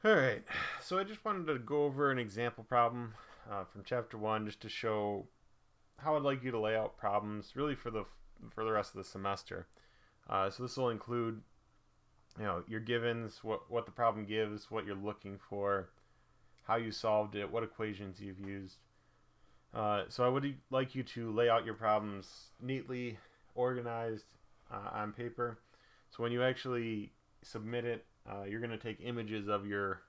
Alright, so I just wanted to go over an example problem from chapter 1 just to show how I'd like you to lay out problems really for the rest of the semester. So this will include your givens, what the problem gives, what you're looking for, how you solved it, what equations you've used. So I would like you to lay out your problems neatly organized on paper. So when you actually submit it, you're going to take images of your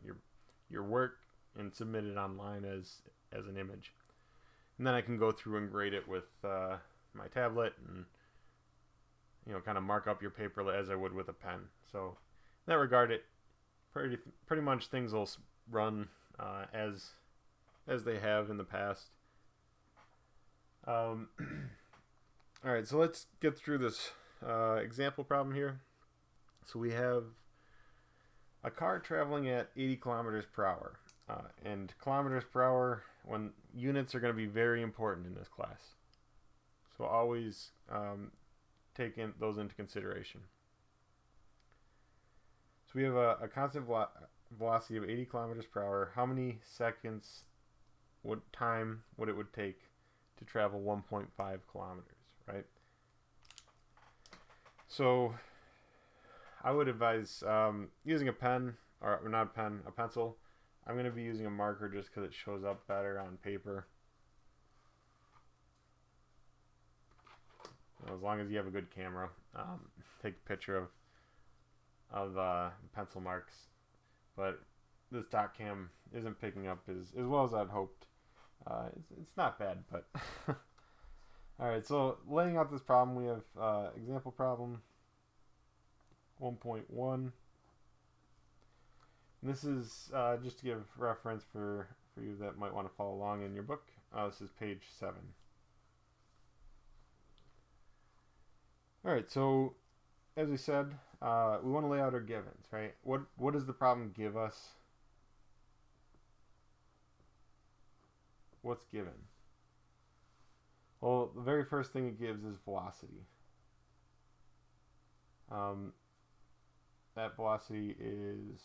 work and submit it online as an image, and then I can go through and grade it with my tablet and kind of mark up your paper as I would with a pen. So in that regard, it pretty much things will run as they have in the past. All right, so let's get through this example problem here. So we have a car traveling at 80 kilometers per hour. And kilometers per hour, when units are going to be very important in this class. So always take those into consideration. So we have a constant velocity of 80 kilometers per hour. How many seconds would it take to travel 1.5 kilometers, right? So I would advise using a pen, or not a pen, a pencil. I'm going to be using a marker just because it shows up better on paper. As long as you have a good camera, take a picture of pencil marks. But this dot cam isn't picking up as well as I'd hoped. It's not bad, but alright, so laying out this problem, we have example problem 1.1. This is just to give reference for you that might want to follow along in your book. This is page 7. Alright, so as we said, we want to lay out our givens, right? What does the problem give us? What's given? Well, the very first thing it gives is velocity. That velocity is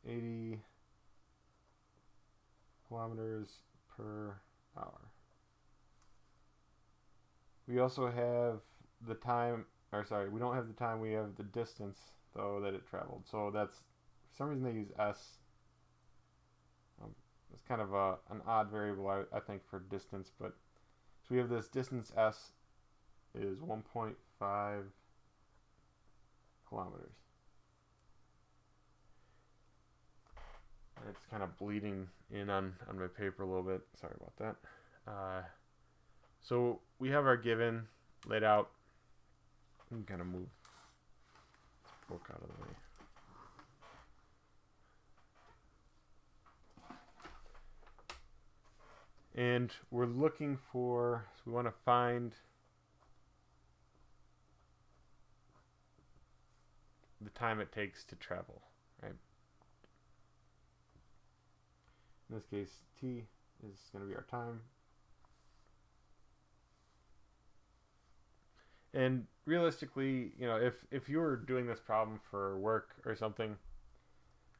80 kilometers per hour. We also have the time, or sorry, we don't have the time, we have the distance, though, that it traveled. So that's, for some reason they use S. It's kind of an odd variable, I think, for distance, but so we have this distance S is 1.5 kilometers. It's kind of bleeding in on my paper a little bit. Sorry about that. So we have our given laid out. You can kind of move this book out of the way. And we're looking for, so we want to find the time it takes to travel, right? In this case, t is going to be our time. And realistically, if you were doing this problem for work or something,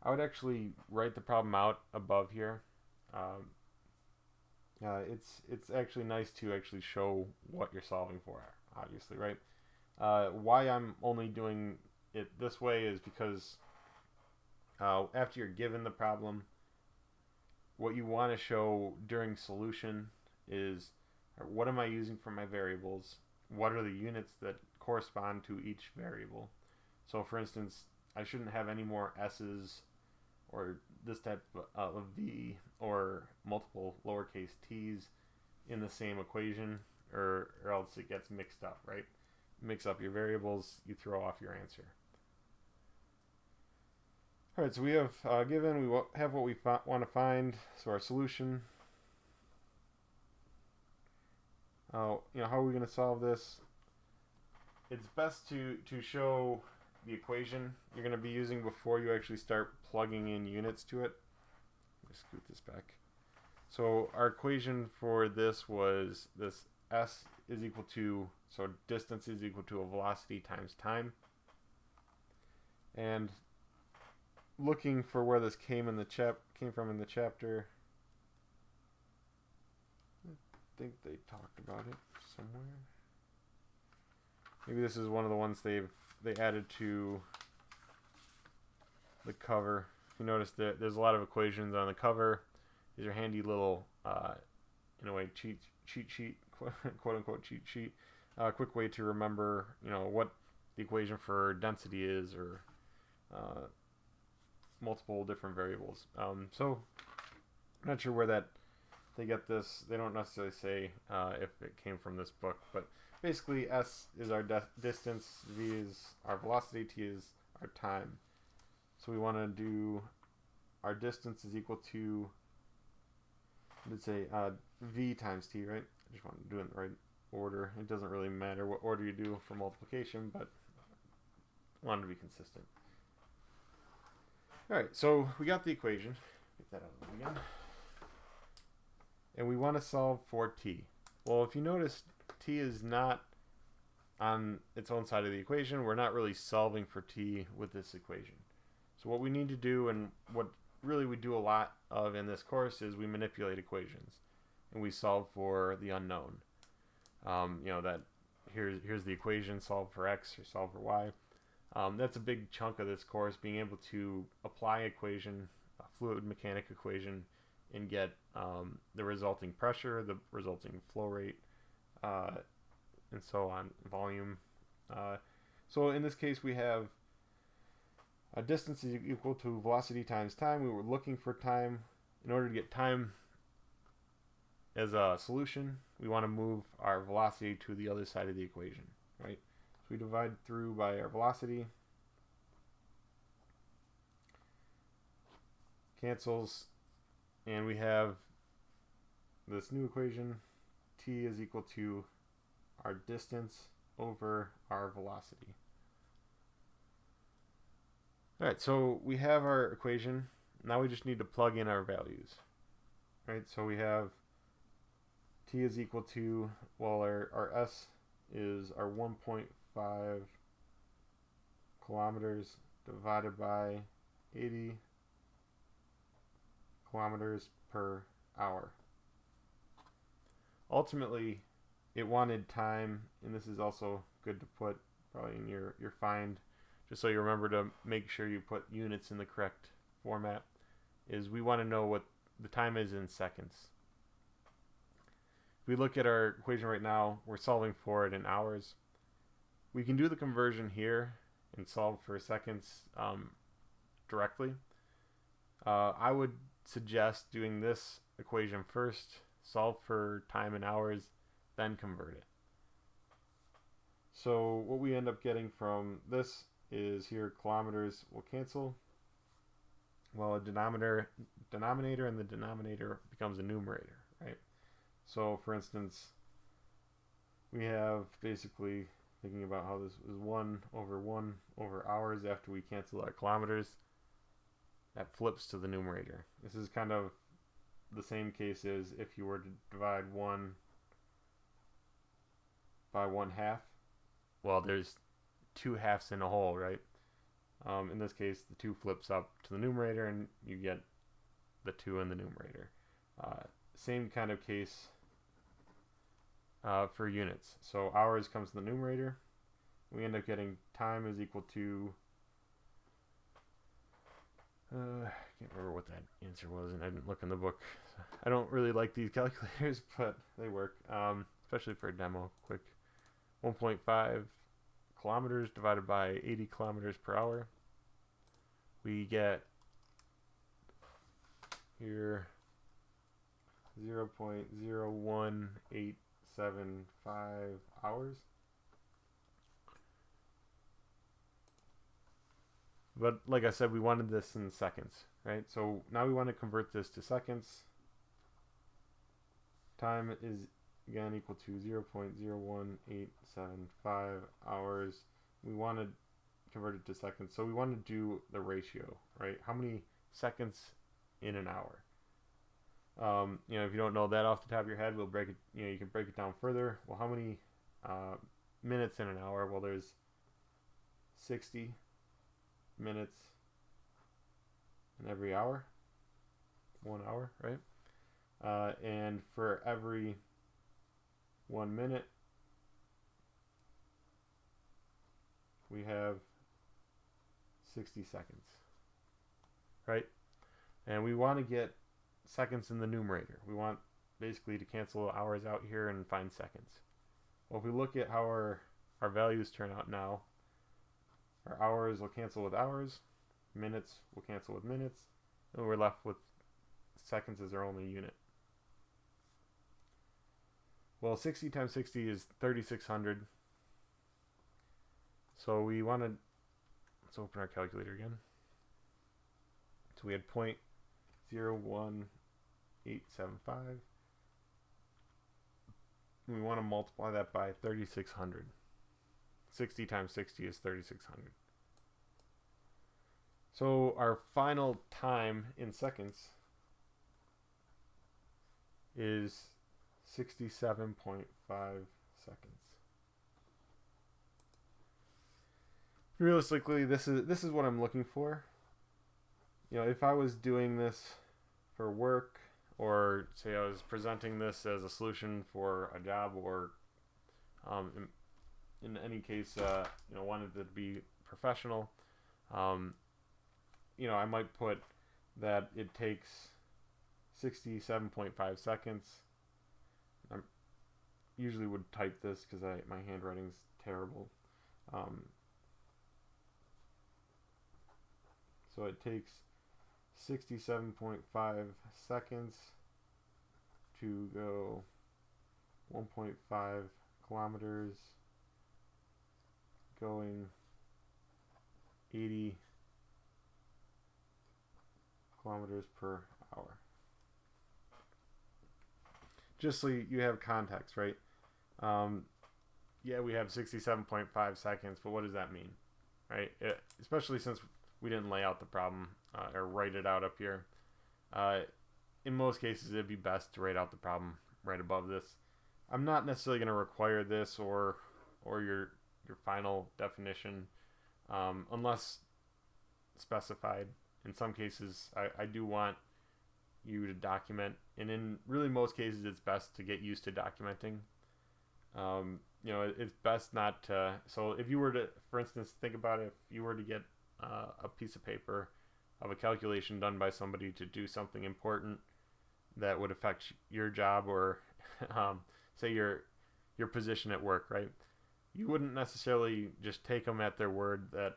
I would actually write the problem out above here. It's actually nice to actually show what you're solving for, obviously, right? Why I'm only doing it this way is because after you're given the problem, what you want to show during solution is what am I using for my variables? What are the units that correspond to each variable? So for instance, I shouldn't have any more S's or this type of V or multiple lowercase t's in the same equation, or else it gets mixed up, right? Mix up your variables, you throw off your answer. Alright, so we have given, we have what we want to find, so our solution. How are we going to solve this? It's best to show the equation you're going to be using before you actually start plugging in units to it. Let me scoot this back. So our equation for this was this S is equal to, so distance is equal to a velocity times time. And looking for where this came from in the chapter. I think they talked about it somewhere. Maybe this is one of the ones they added to the cover. If you notice that there's a lot of equations on the cover. These are handy little, in a way, cheat sheet, quote unquote cheat sheet. A quick way to remember, what the equation for density is, or multiple different variables. So I'm not sure where they get this. They don't necessarily say if it came from this book, but basically s is our distance, v is our velocity, t is our time. So we want to do our distance is equal to, let's say, v times t, right? I just want to do it in the right order. It doesn't really matter what order you do for multiplication, but I want to be consistent. All right, so we got the equation. Get that out of the way again. And we want to solve for t. Well, if you notice, t is not on its own side of the equation. We're not really solving for t with this equation. So what we need to do, and what really we do a lot of in this course, is we manipulate equations and we solve for the unknown. That here's the equation, solve for x or solve for y. That's a big chunk of this course, being able to apply equation, a fluid mechanic equation, and get the resulting pressure, the resulting flow rate, and so on, volume. So in this case, we have a distance is equal to velocity times time. We were looking for time. In order to get time as a solution, we want to move our velocity to the other side of the equation, right? So we divide through by our velocity. Cancels, and we have this new equation. T is equal to our distance over our velocity. All right, so we have our equation. Now we just need to plug in our values. Right, so we have t is equal to, well, our s is our 1.5 kilometers divided by 80 kilometers per hour. Ultimately, it wanted time, and this is also good to put probably in your find, just so you remember to make sure you put units in the correct format, is we want to know what the time is in seconds. If we look at our equation right now, we're solving for it in hours. We can do the conversion here and solve for seconds directly. I would suggest doing this equation first, solve for time in hours, then convert it. So what we end up getting from this is here kilometers will cancel. Well, a denominator and the denominator becomes a numerator, right? So for instance, we have basically, thinking about how this is 1 over hours after we cancel our kilometers, that flips to the numerator. This is kind of the same case as if you were to divide 1 by 1/2. Well, there's 2 halves in a whole, right? In this case, the 2 flips up to the numerator and you get the 2 in the numerator. Same kind of case for units. So hours comes to the numerator. We end up getting time is equal to, I can't remember what that answer was, and I didn't look in the book. I don't really like these calculators, but they work, especially for a demo. Quick, 1.5 kilometers divided by 80 kilometers per hour. We get here 0.01875 hours. But like I said, we wanted this in seconds, right? So now we want to convert this to seconds. Time is again equal to 0.01875 hours. We want to convert it to seconds, so we want to do the ratio, right? How many seconds in an hour? If you don't know that off the top of your head, we'll break it. You can break it down further. Well, how many minutes in an hour? Well, there's 60 minutes in every hour. 1 hour, right? And for every 1 minute, we have 60 seconds, right? And we want to get seconds in the numerator. We want basically to cancel hours out here and find seconds. Well, if we look at how our values turn out now, our hours will cancel with hours, minutes will cancel with minutes, and we're left with seconds as our only unit. Well, 60 times 60 is 3,600. So we want to, let's open our calculator again. So we had 0.01875. We want to multiply that by 3,600. 60 times 60 is 3,600. So our final time in seconds is 67.5 seconds. Realistically, this is what I'm looking for. You know, if I was doing this for work, or say I was presenting this as a solution for a job, or in any case, you know, wanted it to be professional, you know, I might put that it takes 67.5 seconds. I usually would type this because my handwriting's terrible. So it takes 67.5 seconds to go 1.5 kilometers going 80 kilometers per hour. Just so you have context, right? Yeah, we have 67.5 seconds, but what does that mean, right? Especially since we didn't lay out the problem or write it out up here. In most cases, it'd be best to write out the problem right above this. I'm not necessarily going to require this or your final definition unless specified. In some cases, I do want you to document, and in really most cases, it's best to get used to documenting. You know, it's best not to. So if you were to, for instance, think about it, if you were to get a piece of paper of a calculation done by somebody to do something important that would affect your job or say your position at work, right? You wouldn't necessarily just take them at their word that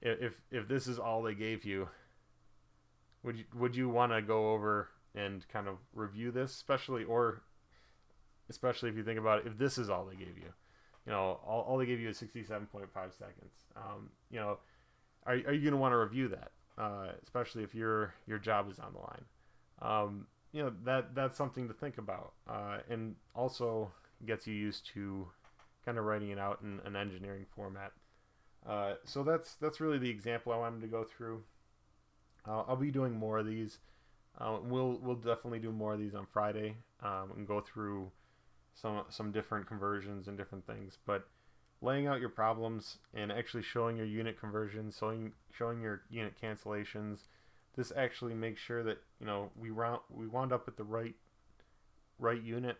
if this is all they gave you, would you want to go over and kind of review this, especially if you think about it, if this is all they gave you, you know, all they gave you is 67.5 seconds. You know, are you going to want to review that, especially if your job is on the line? You know, that's something to think about, and also gets you used to kind of writing it out in an engineering format. So that's really the example I wanted to go through. I'll be doing more of these. We'll definitely do more of these on Friday and go through some different conversions and different things. But laying out your problems and actually showing your unit conversions, showing your unit cancellations, this actually makes sure that, you know, we wound up at the right unit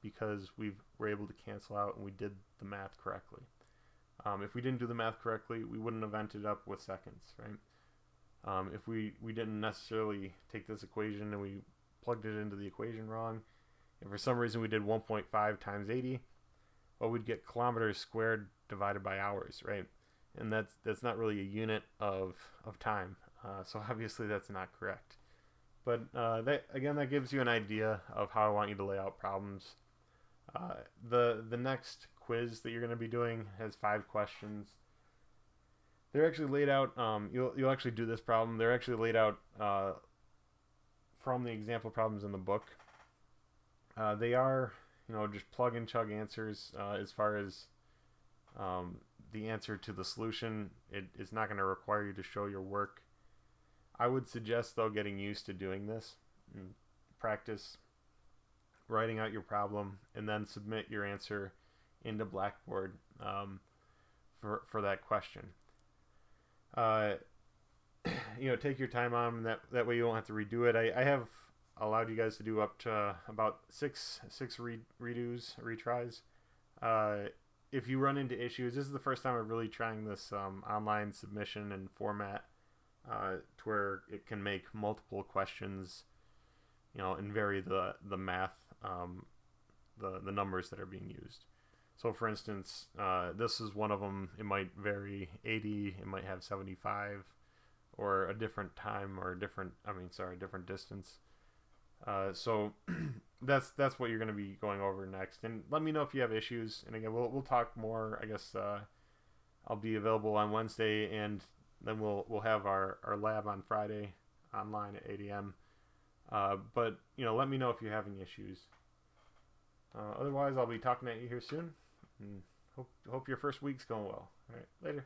because we're able to cancel out and we did the math correctly. If we didn't do the math correctly, we wouldn't have ended up with seconds, right? If we didn't necessarily take this equation and we plugged it into the equation wrong, if for some reason we did 1.5 times 80, well, we'd get kilometers squared divided by hours, right? And that's not really a unit of time. So obviously that's not correct. But that gives you an idea of how I want you to lay out problems. The next quiz that you're going to be doing has 5 questions. They're actually laid out. You'll actually do this problem. They're actually laid out from the example problems in the book. They are, you know, just plug and chug answers as far as the answer to the solution. It is not going to require you to show your work. I would suggest, though, getting used to doing this and practice writing out your problem and then submit your answer into Blackboard for that question. take your time on them. That way you don't have to redo it. I have allowed you guys to do up to about six redos, retries. If you run into issues, this is the first time I'm really trying this online submission and format, to where it can make multiple questions, and vary the math, the numbers that are being used. So, for instance, this is one of them. It might vary 80. It might have 75, or a different time, or different distance. So that's what you're going to be going over next. And let me know if you have issues. And again, we'll talk more. I guess I'll be available on Wednesday, and then we'll have our lab on Friday online at 8 a.m. But let me know if you have any issues. Otherwise, I'll be talking at you here soon. And hope your first week's going well. All right, later.